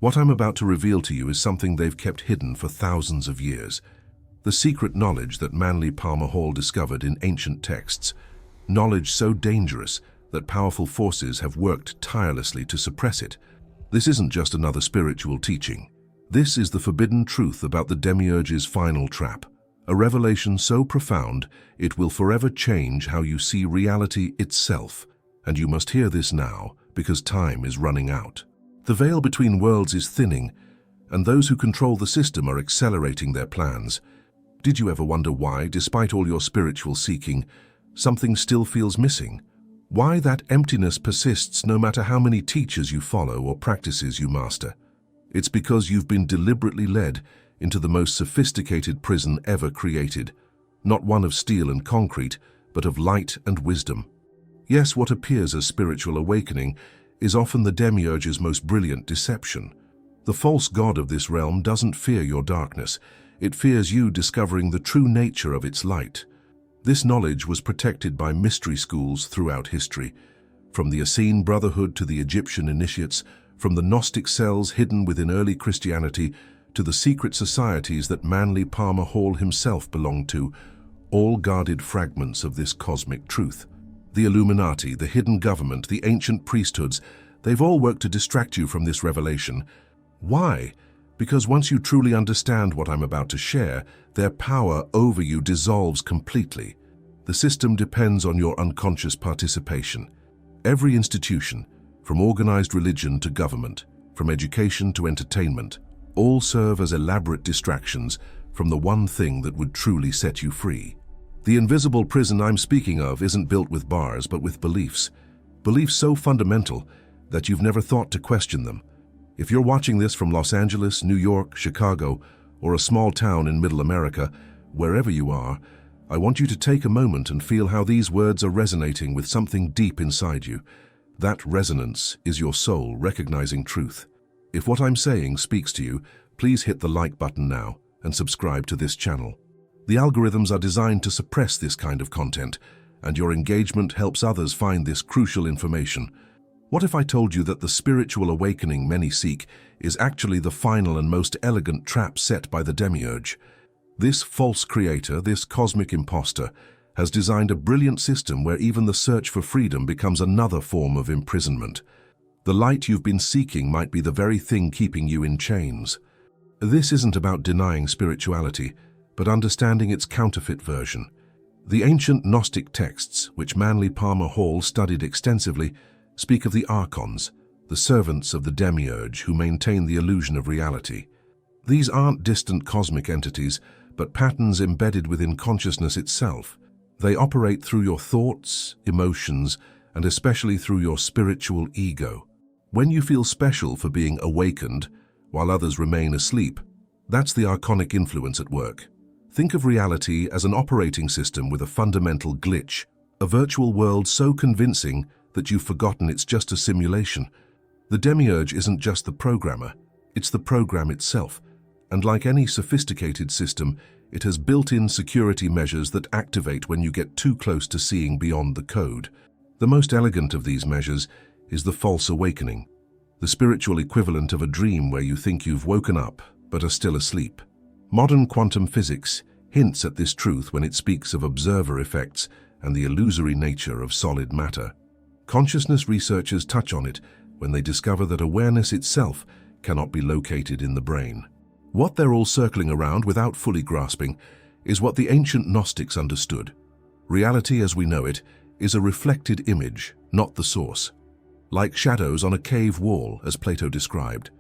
What I'm about to reveal to you is something they've kept hidden for thousands of years. The secret knowledge that Manly Palmer Hall discovered in ancient texts. Knowledge so dangerous that powerful forces have worked tirelessly to suppress it. This isn't just another spiritual teaching. This is the forbidden truth about the Demiurge's final trap. A revelation so profound, it will forever change how you see reality itself. And you must hear this now, because time is running out. The veil between worlds is thinning, and those who control the system are accelerating their plans. Did you ever wonder why, despite all your spiritual seeking, something still feels missing? Why that emptiness persists no matter how many teachers you follow or practices you master? It's because you've been deliberately led into the most sophisticated prison ever created, not one of steel and concrete, but of light and wisdom. Yes, what appears as spiritual awakening is often the Demiurge's most brilliant deception. The false god of this realm doesn't fear your darkness. It fears you discovering the true nature of its light. This knowledge was protected by mystery schools throughout history, from the Essene Brotherhood to the Egyptian initiates, from the Gnostic cells hidden within early Christianity to the secret societies that Manly Palmer Hall himself belonged to, all guarded fragments of this cosmic truth. The Illuminati, the hidden government, the ancient priesthoods, they've all worked to distract you from this revelation. Why? Because once you truly understand what I'm about to share, their power over you dissolves completely. The system depends on your unconscious participation. Every institution, from organized religion to government, from education to entertainment, all serve as elaborate distractions from the one thing that would truly set you free. The invisible prison I'm speaking of isn't built with bars, but with beliefs. Beliefs so fundamental that you've never thought to question them. If you're watching this from Los Angeles, New York, Chicago, or a small town in Middle America, wherever you are, I want you to take a moment and feel how these words are resonating with something deep inside you. That resonance is your soul recognizing truth. If what I'm saying speaks to you, please hit the like button now and subscribe to this channel. The algorithms are designed to suppress this kind of content, and your engagement helps others find this crucial information. What if I told you that the spiritual awakening many seek is actually the final and most elegant trap set by the Demiurge? This false creator, this cosmic imposter, has designed a brilliant system where even the search for freedom becomes another form of imprisonment. The light you've been seeking might be the very thing keeping you in chains. This isn't about denying spirituality, but understanding its counterfeit version. The ancient Gnostic texts, which Manly Palmer Hall studied extensively, speak of the archons, the servants of the Demiurge who maintain the illusion of reality. These aren't distant cosmic entities, but patterns embedded within consciousness itself. They operate through your thoughts, emotions, and especially through your spiritual ego. When you feel special for being awakened, while others remain asleep, that's the archonic influence at work. Think of reality as an operating system with a fundamental glitch, a virtual world so convincing that you've forgotten it's just a simulation. The Demiurge isn't just the programmer, it's the program itself, and like any sophisticated system, it has built-in security measures that activate when you get too close to seeing beyond the code. The most elegant of these measures is the false awakening, the spiritual equivalent of a dream where you think you've woken up but are still asleep. Modern quantum physics hints at this truth when it speaks of observer effects and the illusory nature of solid matter. Consciousness researchers touch on it when they discover that awareness itself cannot be located in the brain. What they're all circling around without fully grasping is what the ancient Gnostics understood. Reality as we know it is a reflected image, not the source. Like shadows on a cave wall, as Plato described,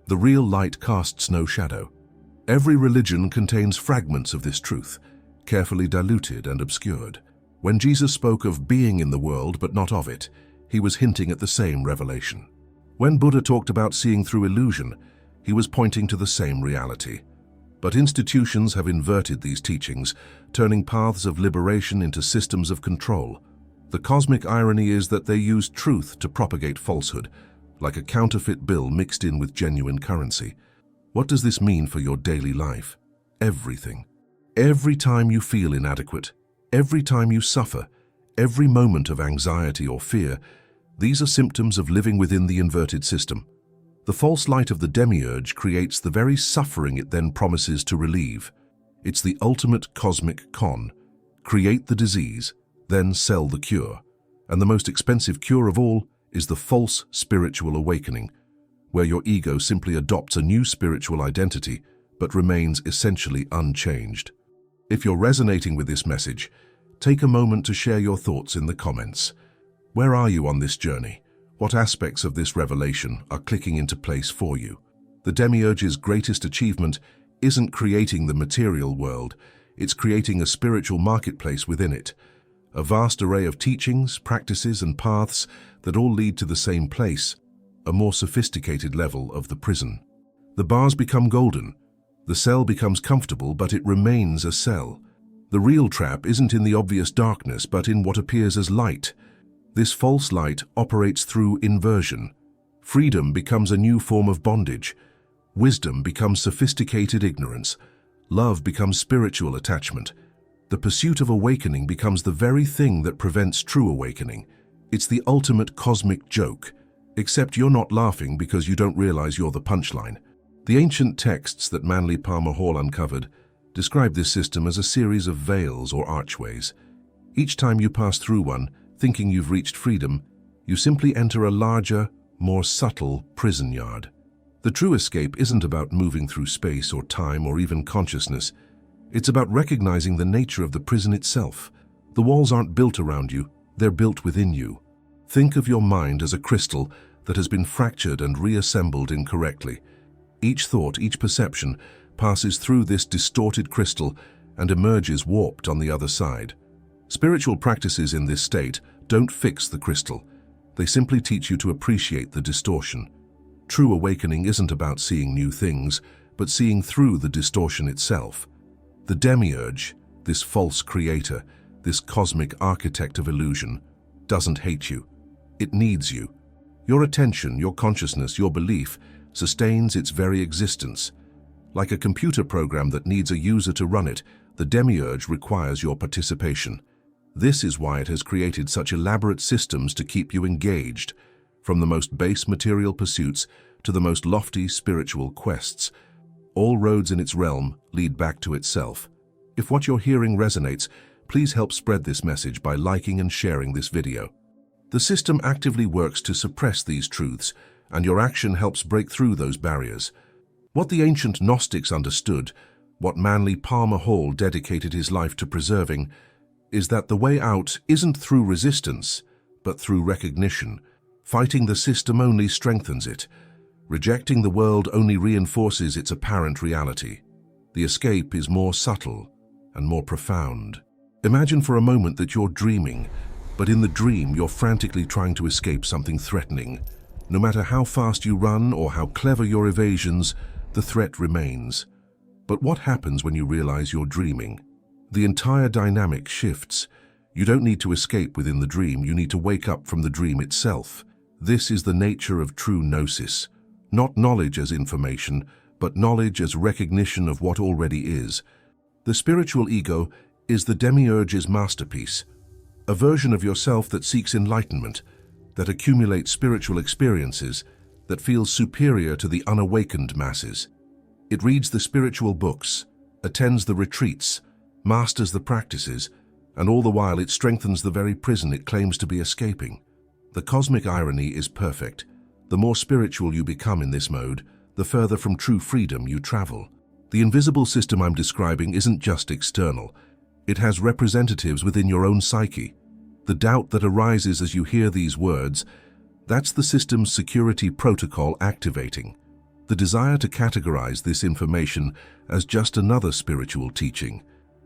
the real light casts no shadow. Every religion contains fragments of this truth, carefully diluted and obscured. When Jesus spoke of being in the world but not of it, he was hinting at the same revelation. When Buddha talked about seeing through illusion, he was pointing to the same reality. But institutions have inverted these teachings, turning paths of liberation into systems of control. The cosmic irony is that they use truth to propagate falsehood, like a counterfeit bill mixed in with genuine currency. What does this mean for your daily life? Everything. Every time you feel inadequate, every time you suffer, every moment of anxiety or fear, these are symptoms of living within the inverted system. The false light of the demiurge creates the very suffering it then promises to relieve. It's the ultimate cosmic con. Create the disease, then sell the cure. And the most expensive cure of all is the false spiritual awakening, where your ego simply adopts a new spiritual identity but remains essentially unchanged. If you're resonating with this message, take a moment to share your thoughts in the comments. Where are you on this journey? What aspects of this revelation are clicking into place for you? The demiurge's greatest achievement isn't creating the material world, it's creating a spiritual marketplace within it. A vast array of teachings, practices, and paths that all lead to the same place, a more sophisticated level of the prison. The bars become golden. The cell becomes comfortable, but it remains a cell. The real trap isn't in the obvious darkness, but in what appears as light. This false light operates through inversion. Freedom becomes a new form of bondage. Wisdom becomes sophisticated ignorance. Love becomes spiritual attachment. The pursuit of awakening becomes the very thing that prevents true awakening. It's the ultimate cosmic joke, except you're not laughing because you don't realize you're the punchline. The ancient texts that Manly Palmer Hall uncovered describe this system as a series of veils or archways. Each time you pass through one, thinking you've reached freedom, you simply enter a larger, more subtle prison yard. The true escape isn't about moving through space or time or even consciousness. It's about recognizing the nature of the prison itself. The walls aren't built around you, they're built within you. Think of your mind as a crystal that has been fractured and reassembled incorrectly. Each thought, each perception, passes through this distorted crystal and emerges warped on the other side. Spiritual practices in this state don't fix the crystal. They simply teach you to appreciate the distortion. True awakening isn't about seeing new things, but seeing through the distortion itself. The demiurge, this false creator, this cosmic architect of illusion, doesn't hate you. It needs you. Your attention, your consciousness, your belief sustains its very existence. Like a computer program that needs a user to run it, the demiurge requires your participation. This is why it has created such elaborate systems to keep you engaged, from the most base material pursuits to the most lofty spiritual quests. All roads in its realm lead back to itself. If what you're hearing resonates, please help spread this message by liking and sharing this video. The system actively works to suppress these truths, and your action helps break through those barriers. What the ancient Gnostics understood, what Manly Palmer Hall dedicated his life to preserving, is that the way out isn't through resistance, but through recognition. Fighting the system only strengthens it. Rejecting the world only reinforces its apparent reality. The escape is more subtle and more profound. Imagine for a moment that you're dreaming, but in the dream you're frantically trying to escape something threatening. No matter how fast you run or how clever your evasions, the threat remains. But what happens when you realize you're dreaming? The entire dynamic shifts. You don't need to escape within the dream, you need to wake up from the dream itself. This is the nature of true gnosis. Not knowledge as information, but knowledge as recognition of what already is. The spiritual ego is the demiurge's masterpiece, a version of yourself that seeks enlightenment, that accumulates spiritual experiences, that feels superior to the unawakened masses. It reads the spiritual books, attends the retreats, masters the practices, and all the while it strengthens the very prison it claims to be escaping. The cosmic irony is perfect. The more spiritual you become in this mode, the further from true freedom you travel. The invisible system I'm describing isn't just external. It has representatives within your own psyche. The doubt that arises as you hear these words, that's the system's security protocol activating. The desire to categorize this information as just another spiritual teaching,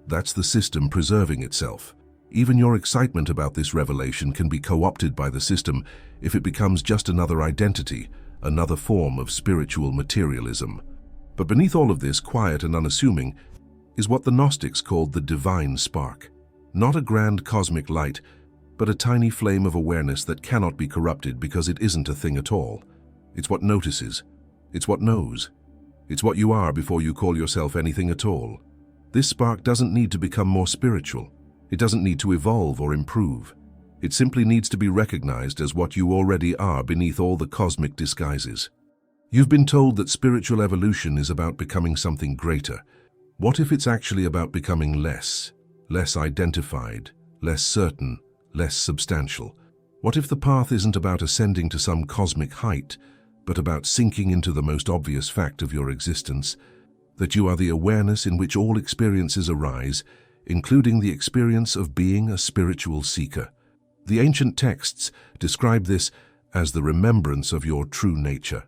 that's the system preserving itself. Even your excitement about this revelation can be co-opted by the system if it becomes just another identity, another form of spiritual materialism. But beneath all of this, quiet and unassuming, is what the Gnostics called the divine spark. Not a grand cosmic light, but a tiny flame of awareness that cannot be corrupted because it isn't a thing at all. It's what notices. It's what knows. It's what you are before you call yourself anything at all. This spark doesn't need to become more spiritual. It doesn't need to evolve or improve. It simply needs to be recognized as what you already are beneath all the cosmic disguises. You've been told that spiritual evolution is about becoming something greater. What if it's actually about becoming less identified, less certain, less substantial? What if the path isn't about ascending to some cosmic height, but about sinking into the most obvious fact of your existence, that you are the awareness in which all experiences arise, including the experience of being a spiritual seeker? The ancient texts describe this as the remembrance of your true nature.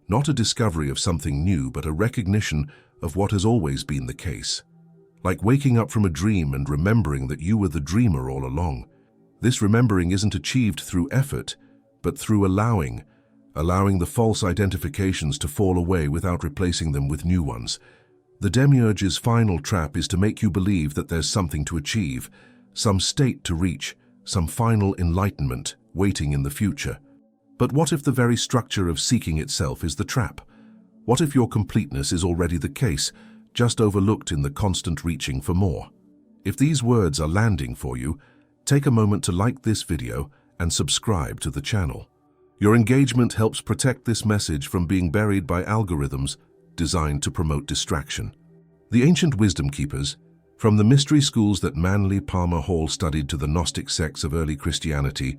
Not a discovery of something new, but a recognition of what has always been the case. Like waking up from a dream and remembering that you were the dreamer all along. This remembering isn't achieved through effort, but through allowing the false identifications to fall away without replacing them with new ones. The Demiurge's final trap is to make you believe that there's something to achieve, some state to reach, some final enlightenment waiting in the future. But what if the very structure of seeking itself is the trap? What if your completeness is already the case, just overlooked in the constant reaching for more? If these words are landing for you, take a moment to like this video and subscribe to the channel. Your engagement helps protect this message from being buried by algorithms designed to promote distraction. The ancient wisdom keepers, from the mystery schools that Manly Palmer Hall studied to the Gnostic sects of early Christianity,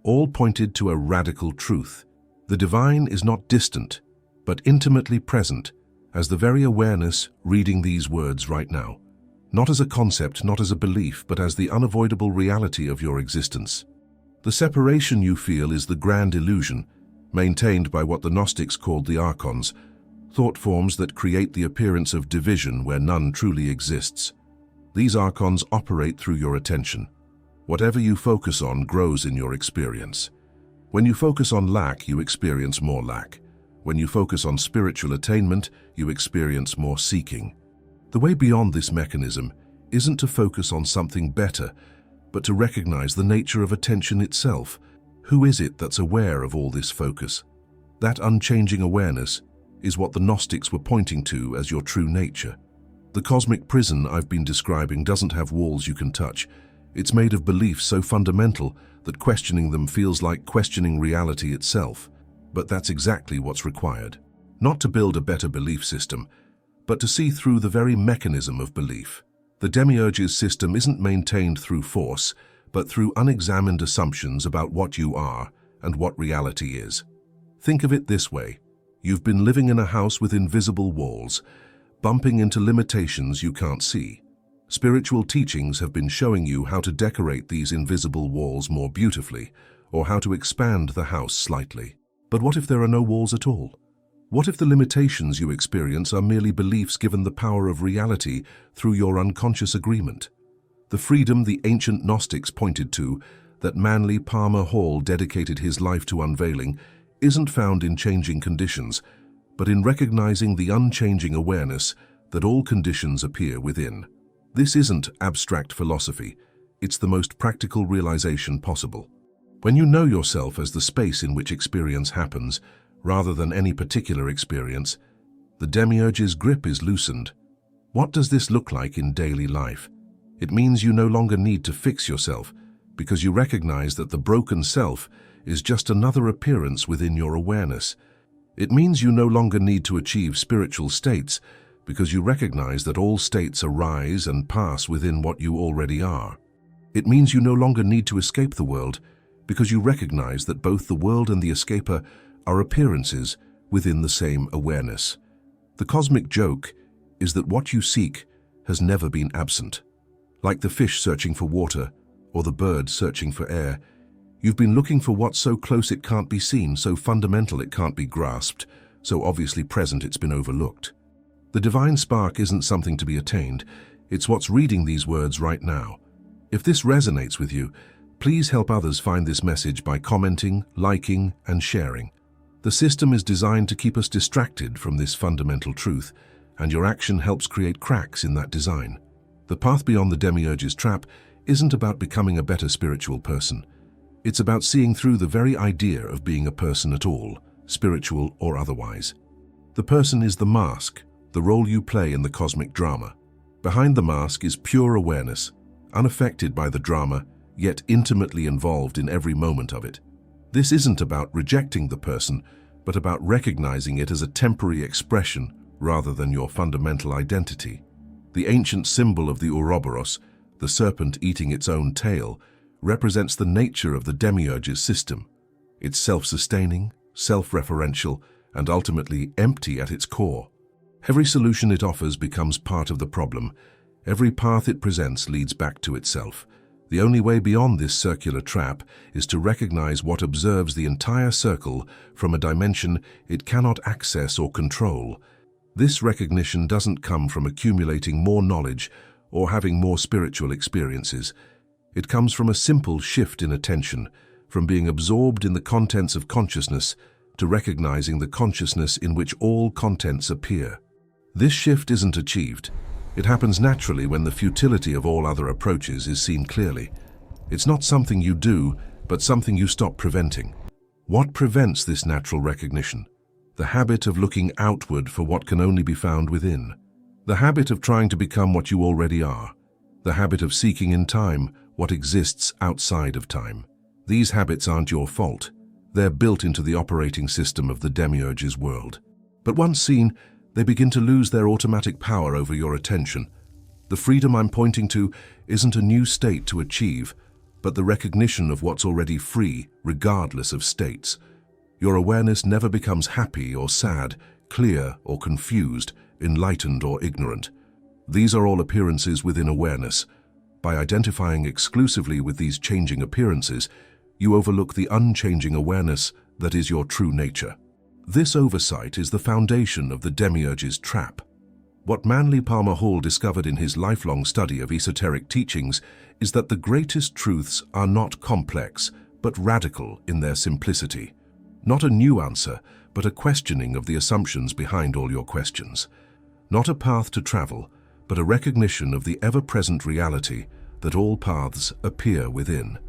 all pointed to a radical truth. The divine is not distant, but intimately present as the very awareness reading these words right now. Not as a concept, not as a belief, but as the unavoidable reality of your existence. The separation you feel is the grand illusion, maintained by what the Gnostics called the archons, thought forms that create the appearance of division where none truly exists. These archons operate through your attention. Whatever you focus on grows in your experience. When you focus on lack, you experience more lack. When you focus on spiritual attainment, you experience more seeking. The way beyond this mechanism isn't to focus on something better, but to recognize the nature of attention itself. Who is it that's aware of all this focus? That unchanging awareness is what the Gnostics were pointing to as your true nature. The cosmic prison I've been describing doesn't have walls you can touch. It's made of beliefs so fundamental that questioning them feels like questioning reality itself. But that's exactly what's required. Not to build a better belief system, but to see through the very mechanism of belief. The Demiurge's system isn't maintained through force, but through unexamined assumptions about what you are and what reality is. Think of it this way. You've been living in a house with invisible walls, bumping into limitations you can't see. Spiritual teachings have been showing you how to decorate these invisible walls more beautifully, or how to expand the house slightly. But what if there are no walls at all? What if the limitations you experience are merely beliefs given the power of reality through your unconscious agreement? The freedom the ancient Gnostics pointed to, that Manly Palmer Hall dedicated his life to unveiling, isn't found in changing conditions, but in recognizing the unchanging awareness that all conditions appear within. This isn't abstract philosophy, it's the most practical realization possible. When you know yourself as the space in which experience happens, rather than any particular experience, the Demiurge's grip is loosened. What does this look like in daily life? It means you no longer need to fix yourself, because you recognize that the broken self is just another appearance within your awareness. It means you no longer need to achieve spiritual states, because you recognize that all states arise and pass within what you already are. It means you no longer need to escape the world, because you recognize that both the world and the escaper are appearances within the same awareness. The cosmic joke is that what you seek has never been absent. Like the fish searching for water, or the bird searching for air, you've been looking for what's so close it can't be seen, so fundamental it can't be grasped, so obviously present it's been overlooked. The divine spark isn't something to be attained, it's what's reading these words right now. If this resonates with you, please help others find this message by commenting, liking, and sharing. The system is designed to keep us distracted from this fundamental truth, and your action helps create cracks in that design. The path beyond the Demiurge's trap isn't about becoming a better spiritual person. It's about seeing through the very idea of being a person at all, spiritual or otherwise. The person is the mask, the role you play in the cosmic drama. Behind the mask is pure awareness, unaffected by the drama, yet intimately involved in every moment of it. This isn't about rejecting the person, but about recognizing it as a temporary expression rather than your fundamental identity. The ancient symbol of the Ouroboros, the serpent eating its own tail, represents the nature of the Demiurge's system. It's self-sustaining, self-referential, and ultimately empty at its core. Every solution it offers becomes part of the problem. Every path it presents leads back to itself. The only way beyond this circular trap is to recognize what observes the entire circle from a dimension it cannot access or control. This recognition doesn't come from accumulating more knowledge or having more spiritual experiences. It comes from a simple shift in attention, from being absorbed in the contents of consciousness to recognizing the consciousness in which all contents appear. This shift isn't achieved. It happens naturally when the futility of all other approaches is seen clearly. It's not something you do, but something you stop preventing. What prevents this natural recognition? The habit of looking outward for what can only be found within. The habit of trying to become what you already are. The habit of seeking in time what exists outside of time. These habits aren't your fault. They're built into the operating system of the Demiurge's world. But once seen, they begin to lose their automatic power over your attention. The freedom I'm pointing to isn't a new state to achieve, but the recognition of what's already free, regardless of states. Your awareness never becomes happy or sad, clear or confused, enlightened or ignorant. These are all appearances within awareness. By identifying exclusively with these changing appearances, you overlook the unchanging awareness that is your true nature. This oversight is the foundation of the Demiurge's trap. What Manly Palmer Hall discovered in his lifelong study of esoteric teachings is that the greatest truths are not complex, but radical in their simplicity. Not a new answer, but a questioning of the assumptions behind all your questions. Not a path to travel, but a recognition of the ever-present reality that all paths appear within.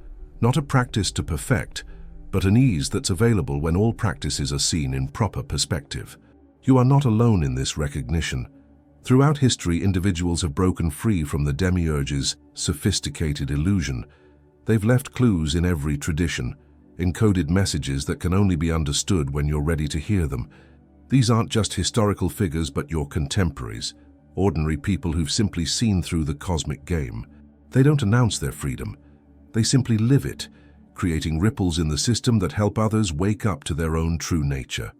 Not a practice to perfect, but an ease that's available when all practices are seen in proper perspective. You are not alone in this recognition. Throughout history, individuals have broken free from the Demiurge's sophisticated illusion. They've left clues in every tradition, encoded messages that can only be understood when you're ready to hear them. These aren't just historical figures, but your contemporaries, ordinary people who've simply seen through the cosmic game. They don't announce their freedom. They simply live it, creating ripples in the system that help others wake up to their own true nature.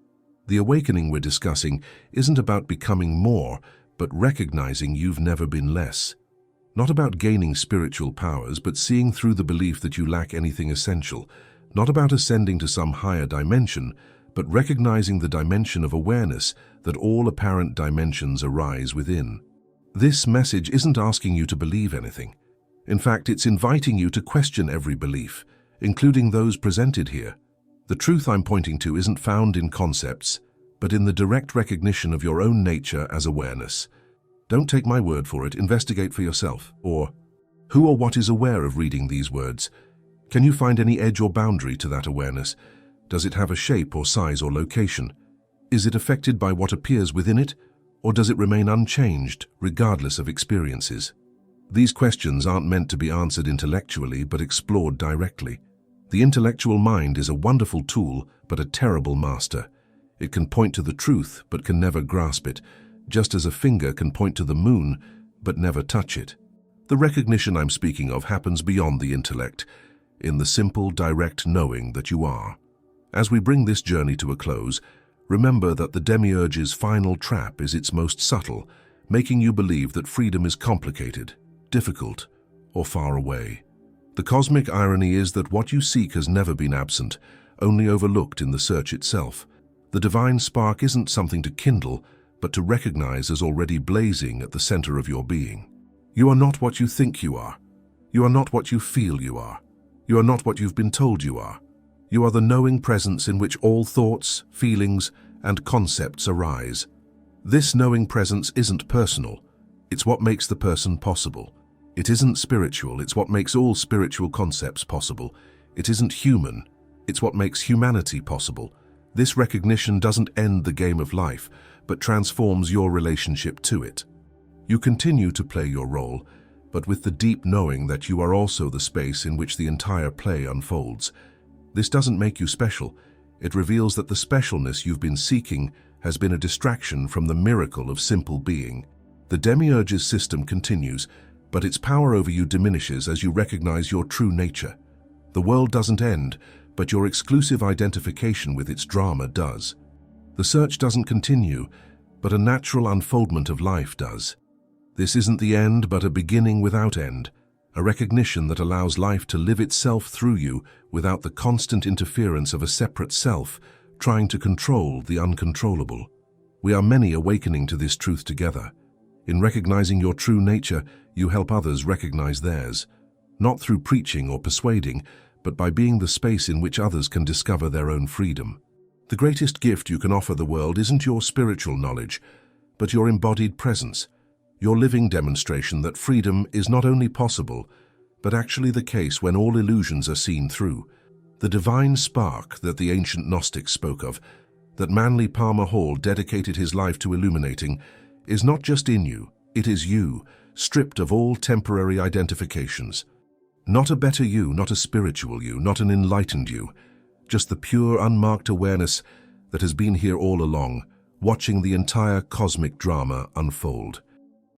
The awakening we're discussing isn't about becoming more, but recognizing you've never been less. Not about gaining spiritual powers, but seeing through the belief that you lack anything essential. Not about ascending to some higher dimension, but recognizing the dimension of awareness that all apparent dimensions arise within. This message isn't asking you to believe anything. In fact, it's inviting you to question every belief, including those presented here. The truth I'm pointing to isn't found in concepts, but in the direct recognition of your own nature as awareness. Don't take my word for it, investigate for yourself. Or, who or what is aware of reading these words? Can you find any edge or boundary to that awareness? Does it have a shape or size or location? Is it affected by what appears within it, or does it remain unchanged, regardless of experiences? These questions aren't meant to be answered intellectually, but explored directly. The intellectual mind is a wonderful tool, but a terrible master. It can point to the truth, but can never grasp it, just as a finger can point to the moon, but never touch it. The recognition I'm speaking of happens beyond the intellect, in the simple, direct knowing that you are. As we bring this journey to a close, remember that the Demiurge's final trap is its most subtle, making you believe that freedom is complicated, difficult, or far away. The cosmic irony is that what you seek has never been absent, only overlooked in the search itself. The divine spark isn't something to kindle, but to recognize as already blazing at the center of your being. You are not what you think you are. You are not what you feel you are. You are not what you've been told you are. You are the knowing presence in which all thoughts, feelings, and concepts arise. This knowing presence isn't personal. It's what makes the person possible. It isn't spiritual. It's what makes all spiritual concepts possible. It isn't human. It's what makes humanity possible. This recognition doesn't end the game of life, but transforms your relationship to it. You continue to play your role, but with the deep knowing that you are also the space in which the entire play unfolds. This doesn't make you special. It reveals that the specialness you've been seeking has been a distraction from the miracle of simple being. The Demiurge's system continues, but its power over you diminishes as you recognize your true nature. The world doesn't end, but your exclusive identification with its drama does. The search doesn't continue, but a natural unfoldment of life does. This isn't the end, but a beginning without end, a recognition that allows life to live itself through you without the constant interference of a separate self trying to control the uncontrollable. We are many awakening to this truth together. In recognizing your true nature, you help others recognize theirs, not through preaching or persuading, but by being the space in which others can discover their own freedom. The greatest gift you can offer the world isn't your spiritual knowledge, but your embodied presence, your living demonstration that freedom is not only possible, but actually the case when all illusions are seen through. The divine spark that the ancient Gnostics spoke of, that Manly Palmer Hall dedicated his life to illuminating, is not just in you, it is you, stripped of all temporary identifications. Not a better you, not a spiritual you, not an enlightened you, just the pure, unmarked awareness that has been here all along, watching the entire cosmic drama unfold.